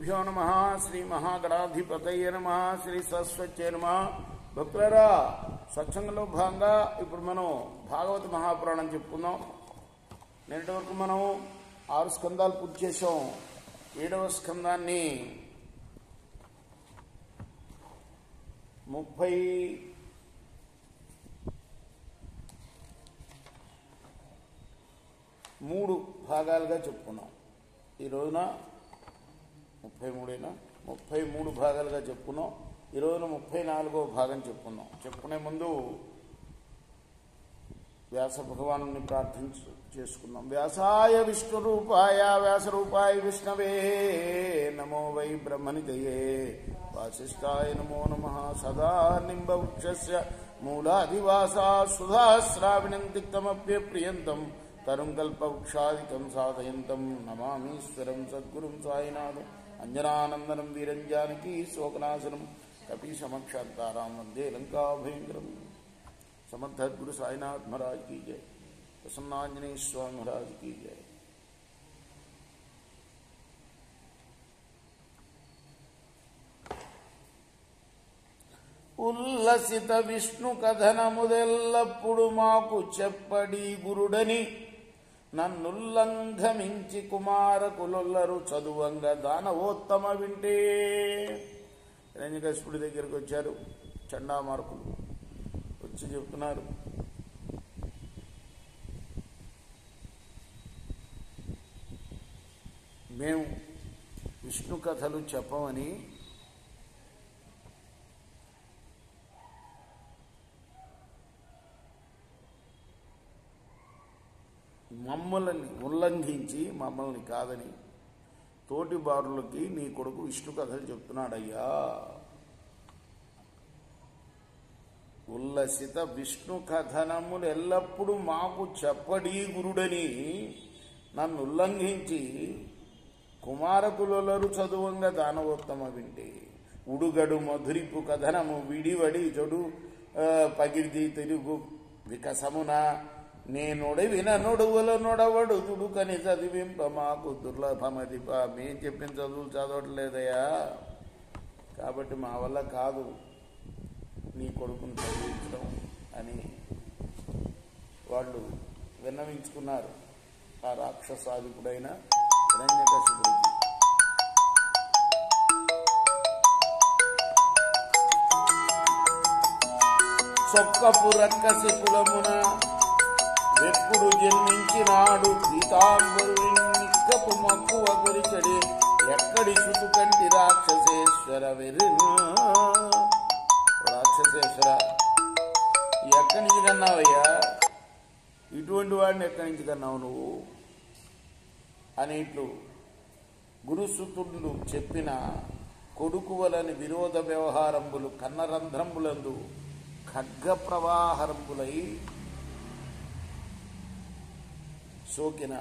గురుభ్యో నమః. శ్రీ మహాగణాధిపతయే నమః. శ్రీ సరస్వత్యై నమః. భక్తులారా, సత్సంగంలో భాగంగా ఇప్పుడు మనం భాగవత మహాపురాణం చెప్పుకుందాం. నిన్నటి వరకు మనం 6 స్కందాలు పూర్తి చేసాం. 7వ స్కందాన్ని 33 భాగాలుగా చెప్పుకున్నాం. ఈ రోజున 33 భాగాలుగా చెప్పుకున్నాం. ఈ రోజున 34వ భాగం చెప్పుకున్నాం. చెప్పుకునే ముందు వ్యాస భగవాను చేసుకుందాం. వ్యాసాయ విష్ణు రూపాయ వ్యాసరూపాయ విష్ణవే నమో వై బ్రహ్మనిధయే వాసిష్ఠాయ నమో నమః. సదా నింబవృక్షస్య మూలాదివాసా సుధాశ్రావిణం తిక్తమప్యప్రియంతం తరుం కల్పవృక్షాదికం సాధయంతం నమామీశ్వరం సద్గురుం సాయినాథం అంజనానందనం వీరం జానకీ శోకనాశనం కపీశమక్షాంతారాం వందే లంకాభయంకరం. समर्थ गुरु साईनाथ महाराज की जय. प्रसन्नांजनेय स्वामी महाराज की जय. ఉల్లసిత విష్ణు కథనముదెల్లప్పుడు మాకు చెప్పడి గురుడని నన్నుల్లంఘమించి కుమారకులొల్లరు చదువంగ దానవోత్తమ వింటే. హిరణ్యకశిపుడి దగ్గరికి వచ్చారు చండామార్కులు. వచ్చి చెప్తున్నారు, మేము విష్ణు కథలు చెప్పమని మమ్మల్ని ఉల్లంఘించి మమ్మల్ని కాదని తోటి బారులకి నీ కొడుకు విష్ణు కథలు చెప్తున్నాడయ్యా. ఉల్లసిత విష్ణు కథనములు ఎల్లప్పుడూ మాకు చెప్పడి గురుడని నన్ను ఉల్లంఘించి కుమారకులొల్లరు చదువంగా దానవోత్తమ వింటే. ఉడుగడు మధురిపు కథనము విడివడి జడు పగిర్ది తిరుగు వికసమున నేనొడవిన నొడువుల నొడవడు దుడుకని చదివింప మాకు దుర్లభమదిప. మేం చెప్పిన చదువులు చదవట్లేదయా, కాబట్టి మా వల్ల కాదు నీ కొడుకుని చదివించడం అని వాళ్ళు విన్నవించుకున్నారు ఆ రాక్షసాధికుడైన హిరణ్యకశిపుడికి. చొక్కపు రక్కసి కులమున వెప్పుడు జన్మించినాడు పీతాంబరుని నిక్కపు మక్కువ గురిచడి ఎక్కడి సుతుకంటి రాక్షసేశ్వర వెర్రి. రాక్షసేశ్వర, ఎక్కడి నుంచి కన్నావయ్యా? ఇటువంటి వాడిని ఎక్కడి నుంచి కన్నావు నువ్వు అని ఇట్లు గురుసుతుడు చెప్పిన కొడుకు వలని విరోధ వ్యవహారంబులు కన్నరంధ్రంబులందు ఖడ్గ ప్రవాహరంబులై సోకిన.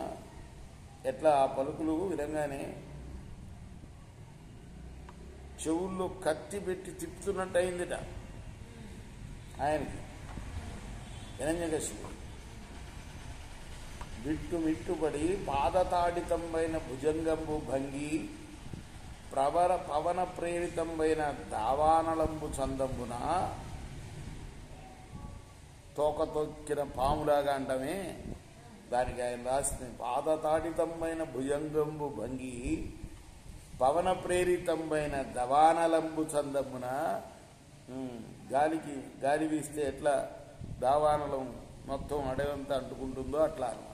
ఎట్లా ఆ పలుకులు విధంగానే చెవుల్లో కత్తి పెట్టి తిప్పుతున్నట్టు అయిందిట ఆయనకి. హిరణ్యకశిపుడు మిట్టుపడి పాదతాడితంబైన భుజంగంబు భంగి పవన ప్రేరితంబైన దావానలంబు చందంబున తోకతొక్కిన పాములాగా అంటమే దానికి ఆయన రాసిన పాదతాడితంబైన భుజంగంబు భంగి పవన ప్రేరితంబైన దవానలంబు చందమున. గాలి వీస్తే ఎట్లా దావానలం మొత్తం అడవంతా అంటుకుంటుందో అట్లా అన్నమాట.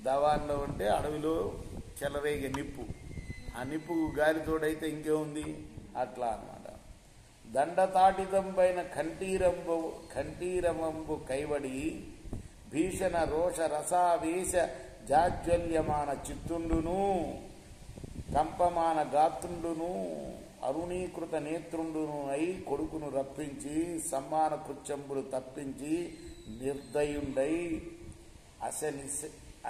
దవానలం అంటే అడవిలో చెలరేగే నిప్పు. ఆ నిప్పు గాలితోడైతే ఇంకేముంది అట్లా అన్నమాట. దండతాటితంబైన కంఠీరమంబు కైవడి భీషణ రోష రసావేశ జాజ్వల్యమాన చిత్తుండును కంపమాన గాత్రుండును అరుణీకృత నేత్రుండును అయి కొడుకును రప్పించి సమ్మాన కృత్యంబులు తప్పించి నిర్దయుండై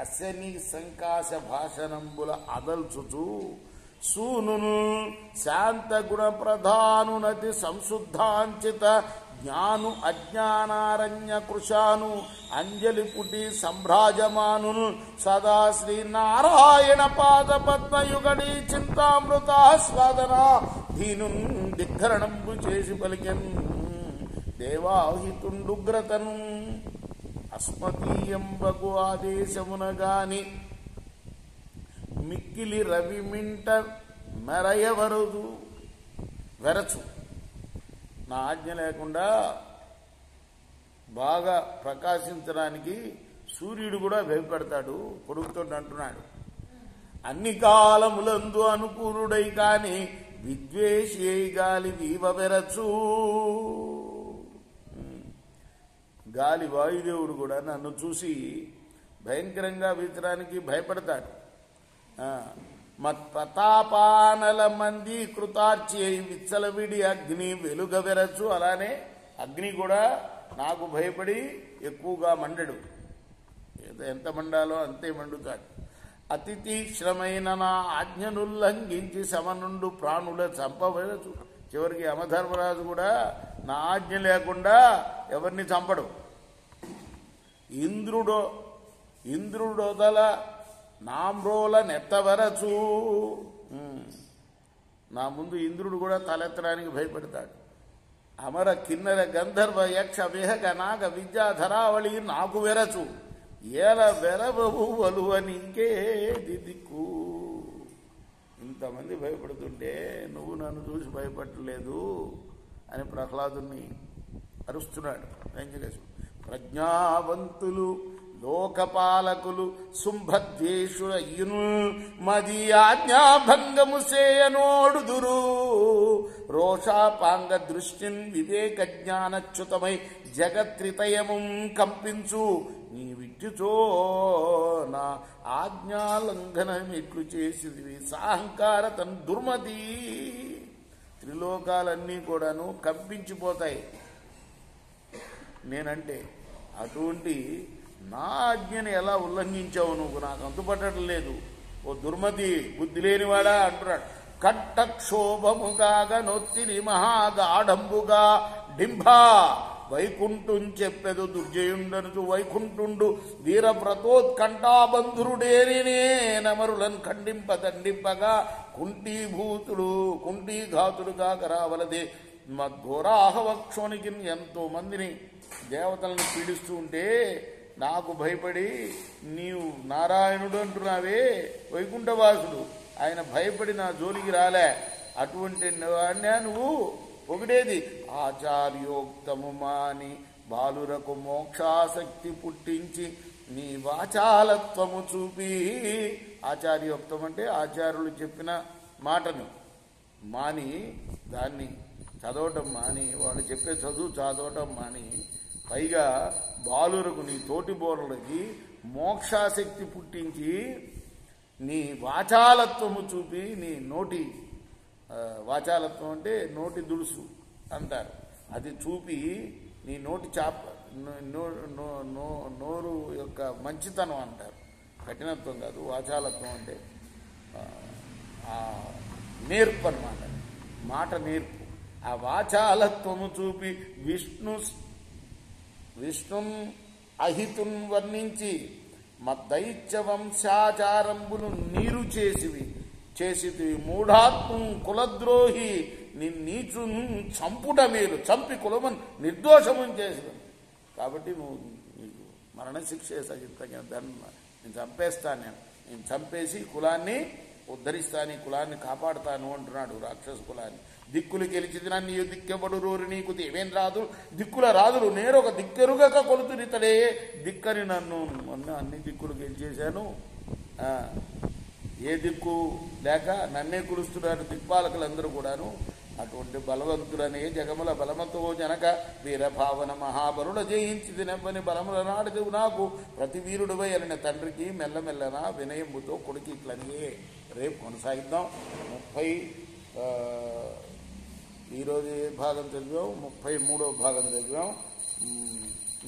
అశని సంకాశ భాషణంబుల అదల్చుచు సూనును శాంత గుణ ప్రధానునతి సంశుద్ధాంచిత జ్ఞాను అజ్ఞానారణ్య కృషాను అంజలి పుటి సంభ్రాజమాను సదా శ్రీనారాయణ పాద పద్మయుగడి చింతామృతాస్వాదన దీను దిగ్గరణంబు చేసి పలికెన్ దేవాహితుండుగ్రతను అస్మదీయంబగు ఆదేశమునగాని మిక్కిలి రవిమింట మెరయవరదు వెరచు. నా ఆజ్ఞ లేకుండా బాగా ప్రకాశించడానికి సూర్యుడు కూడా భయపెడతాడు, కొడుకుతో అంటున్నాడు. అన్ని కాలములందు అనుకూలుడై కాని విద్వేషి అయి గాలి వీవ వెరచు. గాలి వాయుదేవుడు కూడా నన్ను చూసి భయంకరంగా వీచడానికి భయపడతాడు. మత్ప్రతాపానల మంది కృతార్చి విచ్చలవిడి అగ్ని వెలుగ వెరచు. అలానే అగ్ని కూడా నాకు భయపడి ఎక్కువగా మండడు, ఎంత మండాలో అంతే మండుతాడు. అతి తీక్ష్ణమైన నా ఆజ్ఞనుల్లంఘించి సమనుండు ప్రాణుల చంపవరచు. చివరికి యమధర్మరాజు కూడా నా ఆజ్ఞ లేకుండా ఎవరిని చంపడు. ఇంద్రుడొదల నామ్రోల నెత్తవరచు. నా ముందు ఇంద్రుడు కూడా తలెత్తడానికి భయపడతాడు. అమర కిన్నెర గంధర్వ యక్ష విహగ నాగ విద్యాధరావళి నాకు వెరచు. ఏల వెరబు వలువ నీకే దిక్కు. ఇంతమంది భయపడుతుంటే నువ్వు నన్ను చూసి భయపడలేదు అని ప్రహ్లాదుని అరుస్తున్నాడు వెంకటేశ్వరుడు. ప్రజ్ఞావంతులు లోకపాలకులు శుంభద్వేషులయ్యును మది ఆజ్ఞాభంగము సేయనోడుదురు. రోషాపాంగ దృష్టిన్ వివేక జ్ఞానచ్యుతమై జగత్రితయము కంపించు. నీ విద్యుతో నా ఆజ్ఞాలంఘనమిట్లు చేసిదివి సాహంకార తన్ దుర్మతి. త్రిలోకాలన్నీ కూడాను కంపించిపోతాయి నేనంటే. అటువంటి నా ఆజ్ఞని ఎలా ఉల్లంఘించావు నువ్వు, నాకు అంతుపట్టడం లేదు ఓ దుర్మతి బుద్ధి లేనివాడా అంటున్నాడు. కట్టక్షోభముగాగా నొత్తిని మహాగాఢంబుగా డింభా వైకుంఠం చెప్పెదు దుర్జయుండను వైకుంఠుండు వీరవ్రతోత్కంఠాబంధురుడేరినే నమరులను ఖండింపదండింపగా కుంఠీఘాతుడుగా రావలదే. మద్ఘోరాహవక్షోనికి ఎంతో మందిని దేవతలను పీడిస్తూ ఉంటే నాకు భయపడి నీవు నారాయణుడు అంటున్నావే, వైకుంఠవాసుడు, ఆయన భయపడి నా జోలికి రాలే. అటువంటి వాణ్ణే నువ్వు ఒకటేది ఆచార్యోక్తము మాని బాలురకు మోక్షాసక్తి పుట్టించి నీ వాచాలత్వము చూపి. ఆచార్యోక్తం అంటే ఆచార్యులు చెప్పిన మాటను మాని దాన్ని చదవటం మాని, వాళ్ళు చెప్పే చదువు చదవటం మాని, పైగా బాలురకు నీ తోటి బోర్లకి మోక్షాసక్తి పుట్టించి నీ వాచాలత్వము చూపి, నీ నోటి వాచాలత్వం అంటే నోటి దుడుసు అంటారు, అది చూపి నీ నోటి నోరు యొక్క మంచితనం అంటారు, కఠినత్వం కాదు. వాచాలత్వం అంటే నేర్పు అన్నమాట, మాట నేర్పు. ఆ వాచాలత్వము చూపి విష్ణు అహితున్ వర్ణించి మద్దైత్య వంశాచారంబులు నీరు చేసివి మూఢాత్మం కులద్రోహి నీచు చంపుట మేలు, చంపి కులమని నిర్దోషము చేసిన. కాబట్టి నువ్వు నీకు మరణశిక్ష సహితంగా దాన్ని నేను చంపేస్తాను, నేను చంపేసి కులాన్ని ఉద్ధరిస్తాను, కులాన్ని కాపాడుతాను అంటున్నాడు. రాక్షస కులాన్ని దిక్కులు గెలిచిదిన నీ దిక్కెబడు రోరి నీకు దేవేంద్రాదులు దిక్కుల రాదులు నేరొక దిక్కెరుగక కొలుతునితడే దిక్కని నన్ను మొన్న అన్ని దిక్కులు గెలిచేశాను. ఏ దిక్కు లేక నన్నే కులుస్తున్నారు దిక్పాలకులందరూ కూడాను. అటువంటి బలవంతులనే జగముల బలమతో జనక వీరభావన మహాబరుడ జయించి నెమ్మని బలముల నాడువు నాకు ప్రతి వీరుడువై అనిన తండ్రికి మెల్లమెల్లన వినయముతో కొడుకు ఇట్లనే. రేపు కొనసాగిద్దాం. ఈరోజు ఏ భాగం చదివాం? 33వ భాగం చదివాం.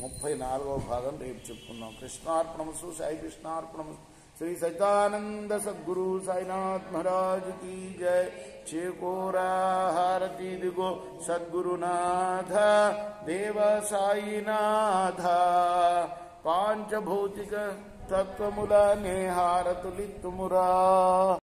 34వ భాగం రేపు చెప్పుకున్నాం. కృష్ణార్పణమస్తు. సాయి కృష్ణార్పణమస్తు. श्री सच्चिदानंद सद्गुरु साईनाथ महाराज की जय। चेकोरा हारती दिगो सद्गुरुनाथ देव साईनाथ पांच भौतिक तत्वमुला ने हारतुलितुमुरा।